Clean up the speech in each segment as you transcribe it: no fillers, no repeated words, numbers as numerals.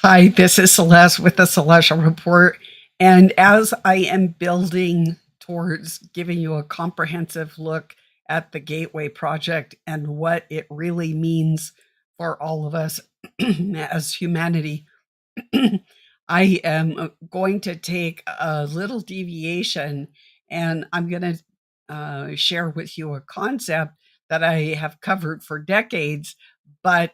Hi, this is Celeste with the Celestial Report. And as I am building towards giving you a comprehensive look at the Gateway Project and what it really means for all of us as humanity, I am going to take a little deviation and I'm going to share with you a concept that I have covered for decades, but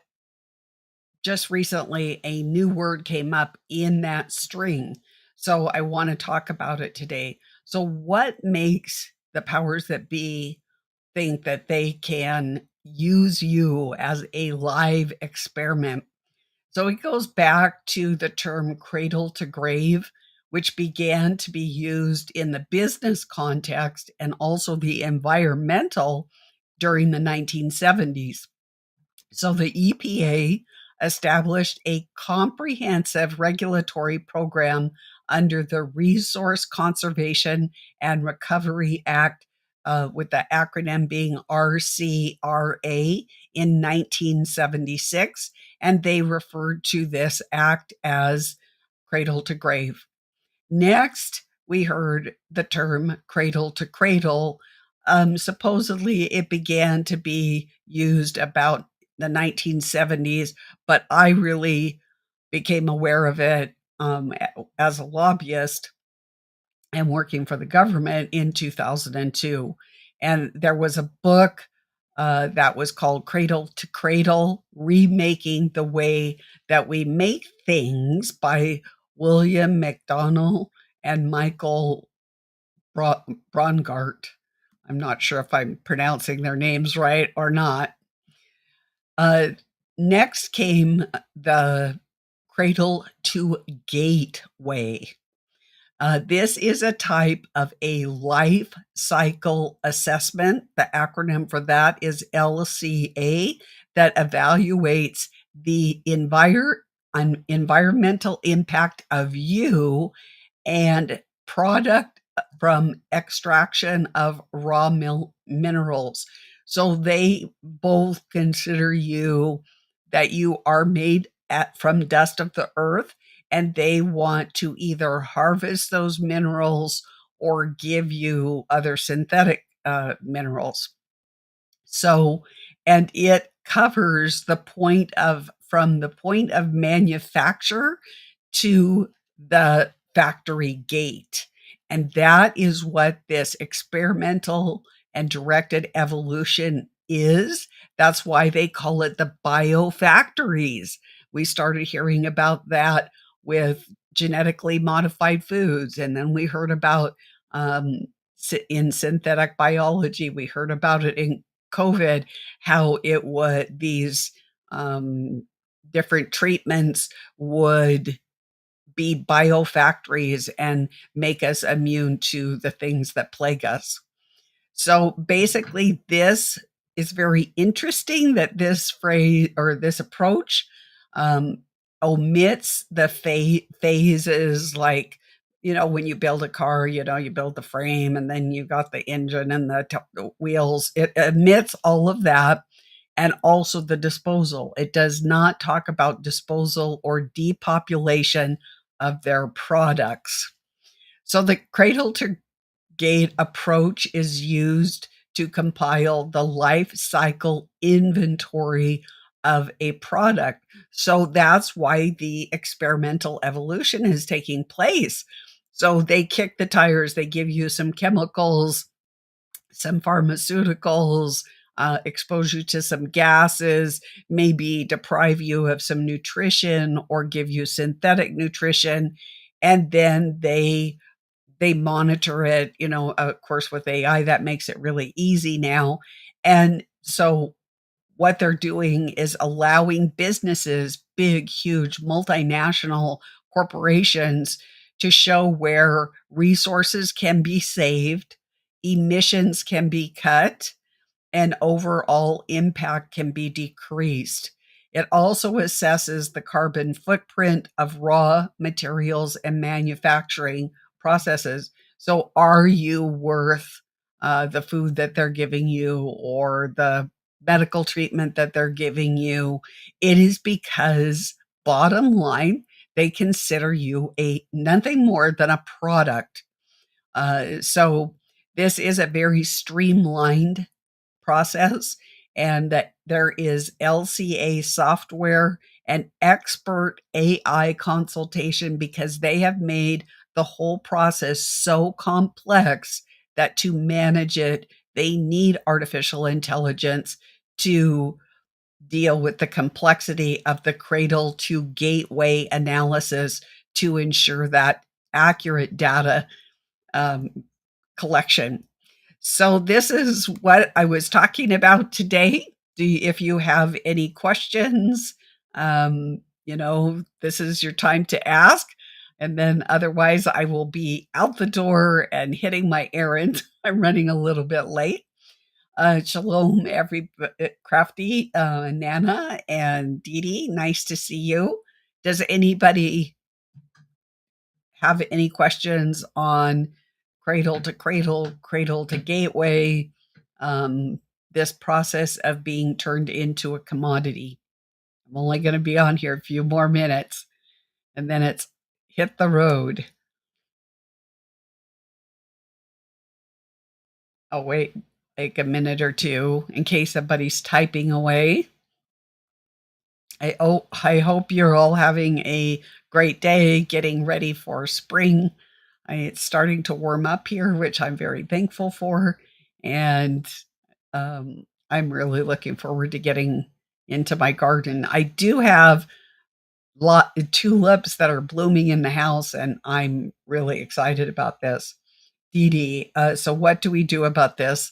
just recently a new word came up in that string. So I want to talk about it today. So, what makes the powers that be think that they can use you as a live experiment? So, it goes back to the term cradle to grave, which began to be used in the business context and also the environmental during the 1970s. So the EPA established a comprehensive regulatory program under the Resource Conservation and Recovery Act, with the acronym being RCRA in 1976. And they referred to this act as cradle to grave. Next, we heard the term cradle to cradle. Supposedly, it began to be used about the 1970s, but I really became aware of it as a lobbyist and working for the government in 2002. And there was a book that was called Cradle to Cradle Remaking the Way That We Make Things by William McDonnell and Michael Brongart. I'm not sure if I'm pronouncing their names right or not. Uh, Next came the Cradle to Gateway. This is a type of a life cycle assessment. The acronym for that is LCA, that evaluates the environmental impact of you and product from extraction of raw minerals. So they both consider you that you are made from dust of the earth, and they want to either harvest those minerals or give you other synthetic minerals. So, and it covers the point of from the point of manufacture to the factory gate. And that is what this experimental and directed evolution is. That's why they call it the biofactories. We started hearing about that with genetically modified foods. And then we heard about in synthetic biology, we heard about it in COVID, how it would, these different treatments would be biofactories and make us immune to the things that plague us. So basically, this is very interesting that this phrase or this approach um, omits the phases like, when you build a car, you build the frame and then you got the engine and the wheels. It omits all of that and also the disposal. It does not talk about disposal or depopulation of their products. So the cradle to gate approach is used to compile the life cycle inventory of a product. So that's why the experimental evolution is taking place. So they kick the tires, they give you some chemicals, some pharmaceuticals, expose you to some gases, maybe deprive you of some nutrition or give you synthetic nutrition. And then they monitor it, of course, with AI, that makes it really easy now. And so what they're doing is allowing businesses, big, huge, multinational corporations, to show where resources can be saved, emissions can be cut, and overall impact can be decreased. It also assesses the carbon footprint of raw materials and manufacturing processes. So, are you worth the food that they're giving you or the medical treatment that they're giving you? It is because, bottom line, they consider you a nothing more than a product. So this is a very streamlined process, and that there is LCA software and expert AI consultation because they have made the whole process so complex that to manage it, they need artificial intelligence to deal with the complexity of the cradle to gateway analysis to ensure that accurate data um, collection. So this is what I was talking about today. If you have any questions, this is your time to ask. And then otherwise, I will be out the door and hitting my errand. I'm running a little bit late. Shalom, every crafty Nana and Dee Dee. Nice to see you. Does anybody have any questions on cradle, cradle to gateway, this process of being turned into a commodity? I'm only going to be on here a few more minutes and then it's hit the road. I'll wait like a minute or two in case somebody's typing away. I hope you're all having a great day, getting ready for spring. It's starting to warm up here, which I'm very thankful for, and I'm really looking forward to getting into my garden. I do have tulips that are blooming in the house, and I'm really excited about this. Dee Dee, so what do we do about this?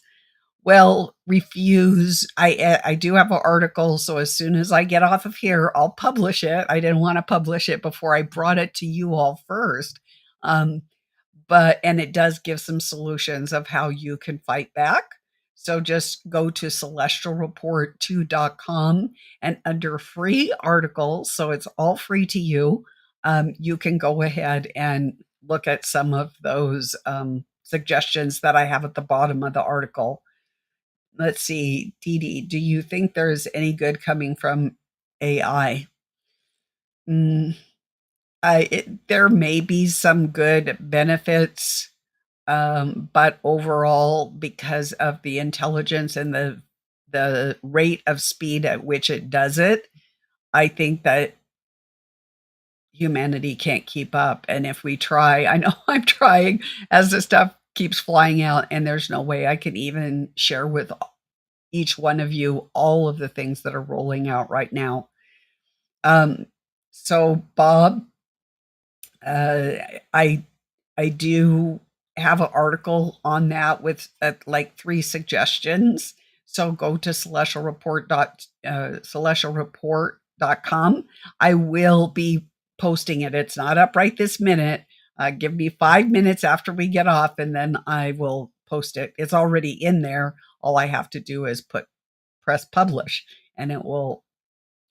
Well, refuse. I do have an article, so as soon as I get off of here, I'll publish it. I didn't want to publish it before I brought it to you all first. Um, and it does give some solutions of how you can fight back. So just go to celestialreport2.com and under free articles, so it's all free to you, you can go ahead and look at some of those suggestions that I have at the bottom of the article. Let's see, Dee Dee, do you think there's any good coming from AI? Mm, there may be some good benefits, but overall, because of the intelligence and the rate of speed at which it does it, I think that humanity can't keep up. And if we try, I know I'm trying as the stuff keeps flying out, and there's no way I can even share with each one of you all of the things that are rolling out right now. So Bob, I do have an article on that with like 3 suggestions. So go to celestialreport.com. I will be posting it. It's not up right this minute. Give me 5 minutes after we get off, and then I will post it. It's already in there. All I have to do is press publish, and it will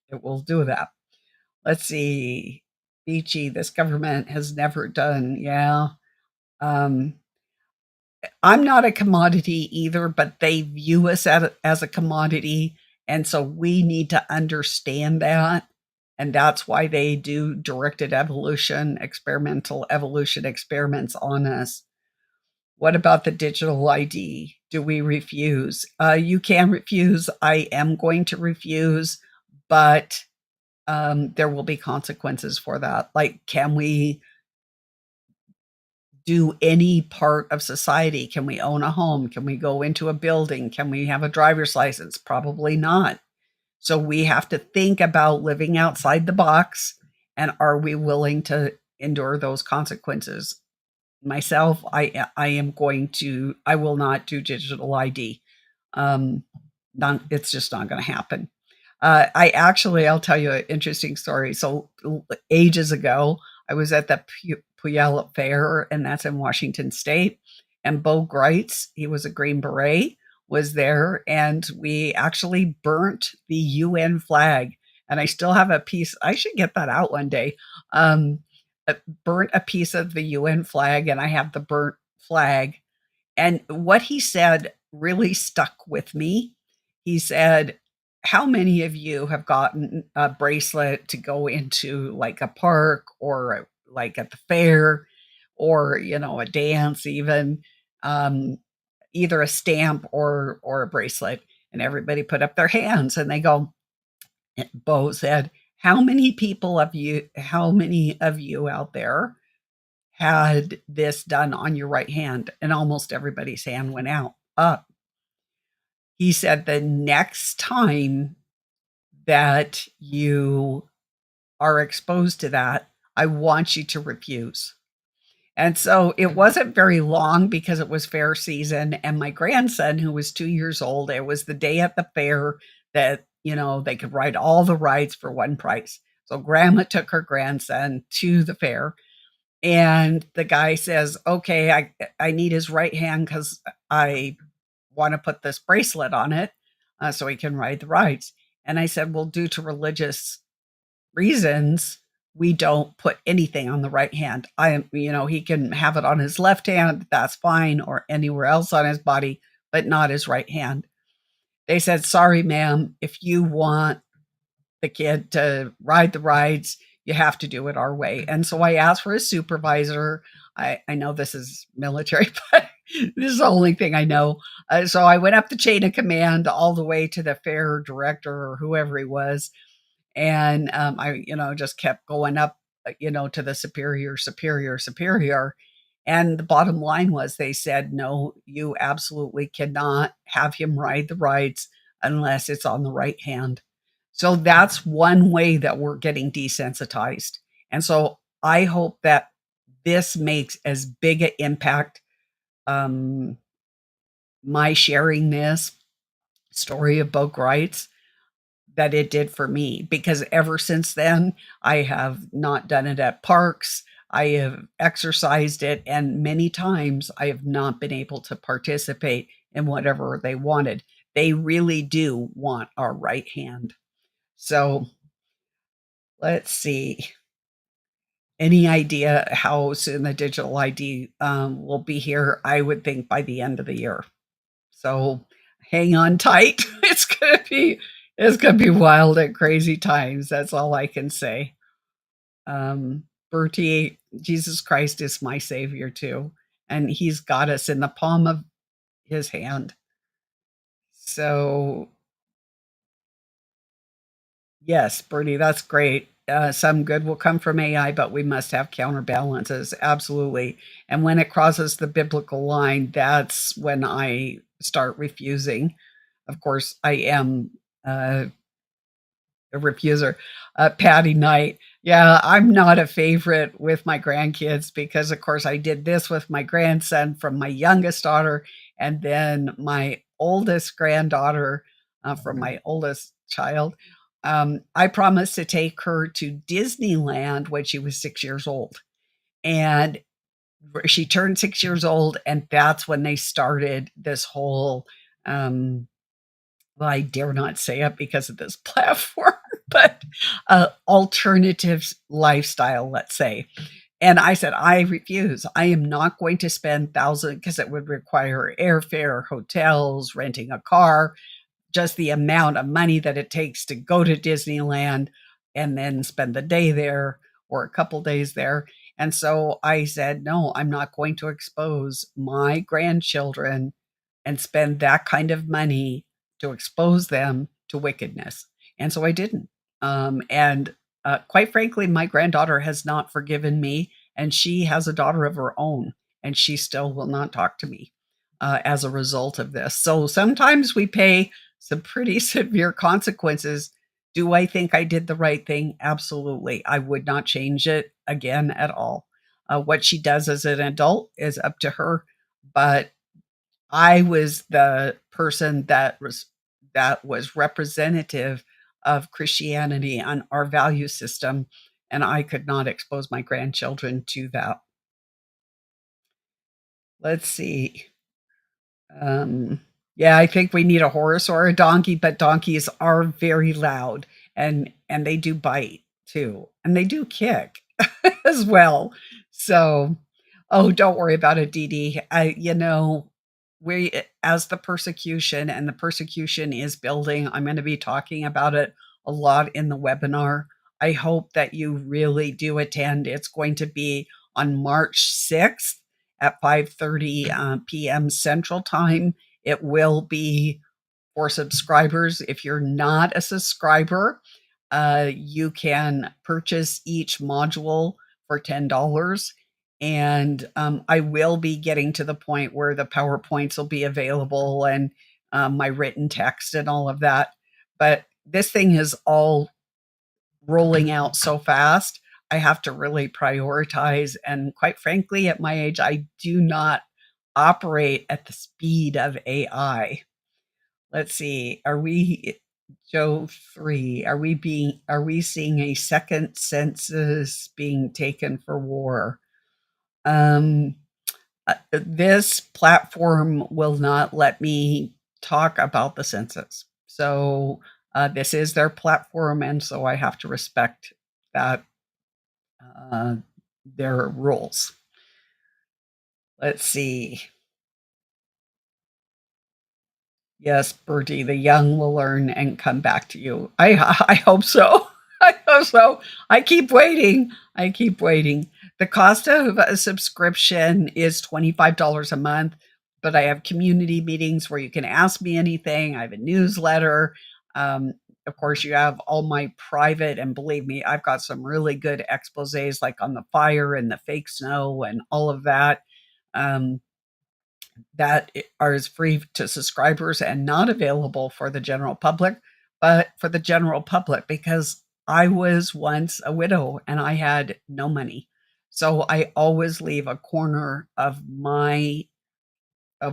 do that. Let's see. Beachy, this government has never done. Yeah. I'm not a commodity either, but they view us as a commodity. And so we need to understand that. And that's why they do directed evolution, experimental evolution experiments on us. What about the digital ID? Do we refuse? You can refuse. I am going to refuse, but there will be consequences for that. Like, can we do any part of society? Can we own a home? Can we go into a building? Can we have a driver's license? Probably not. So we have to think about living outside the box, and are we willing to endure those consequences? Myself, I will not do digital ID. It's just not going to happen. I'll tell you an interesting story. So ages ago, I was at the Puyallup Fair, and that's in Washington State. And Bo Greitz, he was a Green Beret, was there, and we actually burnt the UN flag. And I still have a piece. I should get that out one day. Burnt a piece of the UN flag, and I have the burnt flag. And what he said really stuck with me. He said, how many of you have gotten a bracelet to go into, like, a park or, like, at the fair or, a dance even, um, either a stamp or a bracelet, and everybody put up their hands, and they go Bo said, how many of you out there had this done on your right hand?" And almost everybody's hand went up. He said, "The next time that you are exposed to that, I want you to refuse." And so it wasn't very long because it was fair season, and my grandson, who was 2 years old, it was the day at the fair that, they could ride all the rides for one price. So grandma took her grandson to the fair, and the guy says, "Okay, I need his right hand because I wanna put this bracelet on it, so he can ride the rides." And I said, "Well, due to religious reasons, we don't put anything on the right hand. He can have it on his left hand, that's fine, or anywhere else on his body, but not his right hand." They said, "Sorry, ma'am, if you want the kid to ride the rides, you have to do it our way." And so I asked for a supervisor. I know this is military, but this is the only thing I know. So I went up the chain of command all the way to the fair director or whoever he was, and, I, just kept going up, to the superior, superior, superior. And the bottom line was they said, "No, you absolutely cannot have him ride the rides unless it's on the right hand." So that's one way that we're getting desensitized. And so I hope that this makes as big an impact, um, my sharing this story of book rights that it did for me, because ever since then, I have not done it at parks. I have exercised it, and many times I have not been able to participate in whatever they wanted. They really do want our right hand. So let's see. Any idea how soon the digital ID will be here? I would think by the end of the year. So hang on tight. It's gonna be wild and crazy times. That's all I can say. Bertie, Jesus Christ is my savior too, and he's got us in the palm of his hand. So yes, Bertie, that's great. Some good will come from AI, but we must have counterbalances. Absolutely. And when it crosses the biblical line, that's when I start refusing. Of course, I am a refuser. Patty Knight. Yeah, I'm not a favorite with my grandkids because, of course, I did this with my grandson from my youngest daughter, and then my oldest granddaughter from my oldest child. I promised to take her to Disneyland when she was 6 years old. And she turned 6 years old, and that's when they started this whole well, I dare not say it because of this platform, but alternative lifestyle, let's say. And I said, "I refuse. I am not going to spend thousands because it would require airfare, hotels, renting a car, just the amount of money that it takes to go to Disneyland and then spend the day there or a couple days there." And so I said, "No, I'm not going to expose my grandchildren and spend that kind of money to expose them to wickedness." And so I didn't. And quite frankly, my granddaughter has not forgiven me, and she has a daughter of her own, and she still will not talk to me as a result of this. So sometimes we pay some pretty severe consequences. Do I think I did the right thing? Absolutely. I would not change it again at all. What she does as an adult is up to her, but I was the person that was representative of Christianity and our value system, and I could not expose my grandchildren to that. Let's see. Um, yeah, I think we need a horse or a donkey, but donkeys are very loud and they do bite too, and they do kick as well. So, oh, don't worry about it, Dee Dee. we as the persecution and the persecution is building, I'm going to be talking about it a lot in the webinar. I hope that you really do attend. It's going to be on March 6th at 5:30 p.m. Central Time. It will be for subscribers. If you're not a subscriber, you can purchase each module for $10. And I will be getting to the point where the PowerPoints will be available and my written text and all of that. But this thing is all rolling out so fast. I have to really prioritize. And quite frankly, at my age, I do not operate at the speed of AI. Let's see. Are we Joe 3? Are we seeing a second census being taken for war? Um this platform will not let me talk about the census. So this is their platform, and so I have to respect that uh, their rules. Let's see. Yes, Bertie, the young will learn and come back to you. I hope so. I hope so. I keep waiting. I keep waiting. The cost of a subscription is $25 a month, but I have community meetings where you can ask me anything. I have a newsletter. Um, of course, you have all my private, and believe me, I've got some really good exposés like on the fire and the fake snow and all of that. Um, that are free to subscribers and not available for the general public, but for the general public because I was once a widow and I had no money. So I always leave a corner of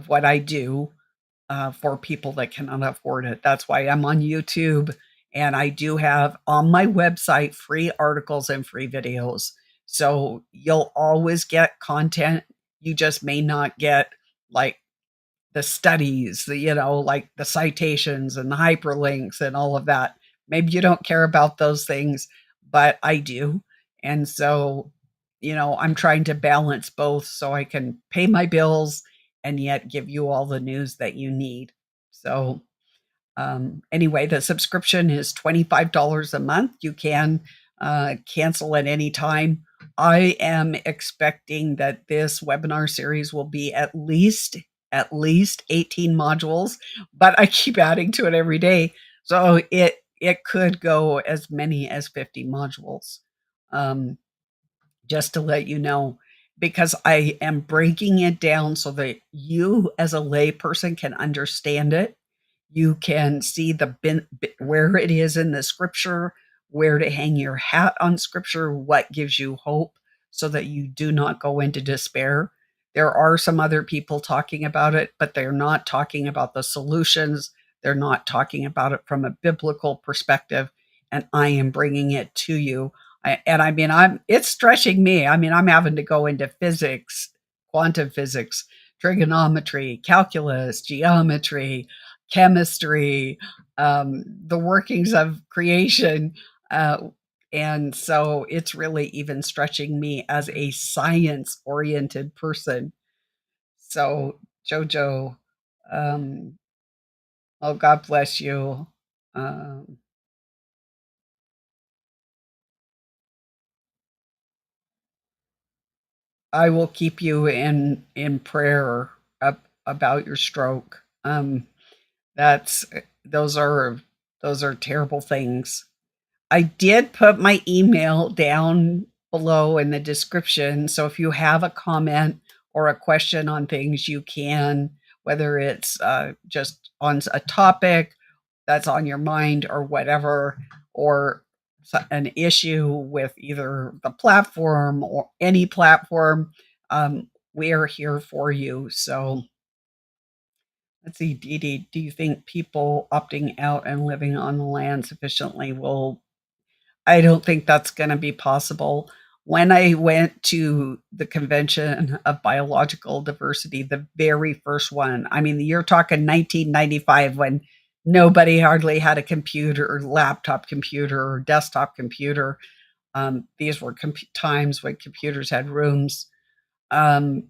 what I do for people that cannot afford it. That's why I'm on YouTube, and I do have on my website free articles and free videos. So you'll always get content. You just may not get like the studies, like the citations and the hyperlinks and all of that. Maybe you don't care about those things, but I do. And so, I'm trying to balance both so I can pay my bills and yet give you all the news that you need. So, anyway, the subscription is $25 a month. You can cancel at any time. I am expecting that this webinar series will be at least 18 modules, but I keep adding to it every day. So it could go as many as 50 modules. Um, just to let you know, because I am breaking it down so that you as a layperson can understand it. You can see where it is in the scripture, where to hang your hat on scripture, what gives you hope so that you do not go into despair. There are some other people talking about it, but they're not talking about the solutions. They're not talking about it from a biblical perspective. And I am bringing it to you. And I mean, it's stretching me. I mean, I'm having to go into physics, quantum physics, trigonometry, calculus, geometry, chemistry, the workings of creation. Uh, and so it's really even stretching me as a science oriented person. So, Jojo, um, oh, God bless you. Um, I will keep you in prayer about your stroke. That's those are those are terrible things. I did put my email down below in the description. So if you have a comment or a question on things, you can, whether it's just on a topic that's on your mind or whatever, or an issue with either the platform or any platform, we are here for you. So let's see, Dee Dee, do you think people opting out and living on the land sufficiently will I don't think that's gonna be possible. When I went to the Convention of Biological Diversity, the very first one, I mean, you're talking 1995 when nobody hardly had a computer or laptop computer or desktop computer. These were times when computers had rooms. Um,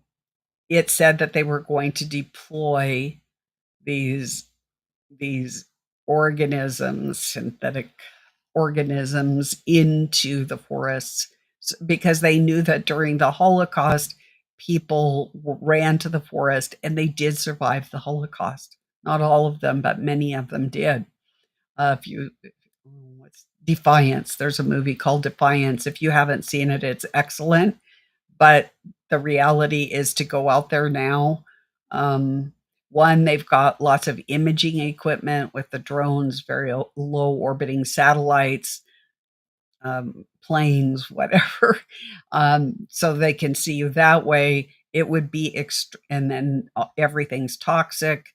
it said that they were going to deploy these these organisms, synthetic organisms, into the forests because they knew that during the Holocaust, people ran to the forest and they did survive the Holocaust. Not all of them, but many of them did. If you, what's Defiance? There's a movie called Defiance. If you haven't seen it, it's excellent. But the reality is to go out there now. Um, One, they've got lots of imaging equipment with the drones, very low orbiting satellites, planes, whatever, so they can see you that way. It would be and then everything's toxic.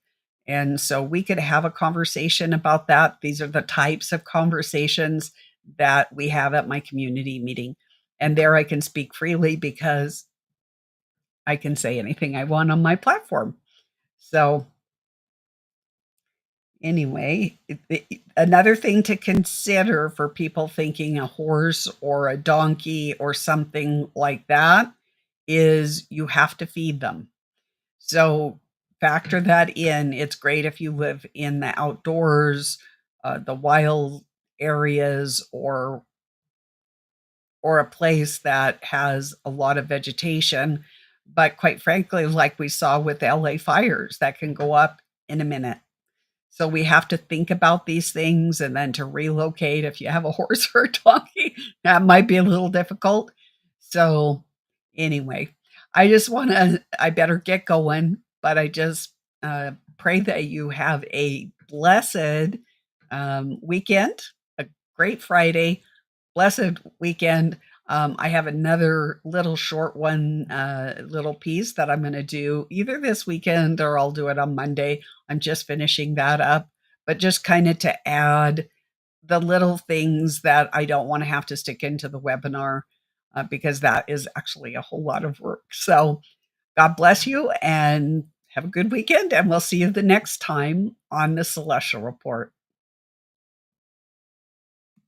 And so we could have a conversation about that. These are the types of conversations that we have at my community meeting. And there I can speak freely because I can say anything I want on my platform. So anyway, another thing to consider for people thinking a horse or a donkey or something like that is you have to feed them. So factor that in. It's great if you live in the outdoors, the wild areas, or a place that has a lot of vegetation. But quite frankly, like we saw with the LA fires, that can go up in a minute. So we have to think about these things, and then to relocate if you have a horse or a donkey, that might be a little difficult. So anyway, I better get going, but I just pray that you have a blessed weekend, a great Friday, blessed weekend. I have another little short one, little piece that I'm going to do either this weekend or I'll do it on Monday. I'm just finishing that up, but just kind of to add the little things that I don't want to have to stick into the webinar because that is actually a whole lot of work. So God bless you and have a good weekend, and we'll see you the next time on the Celestial Report.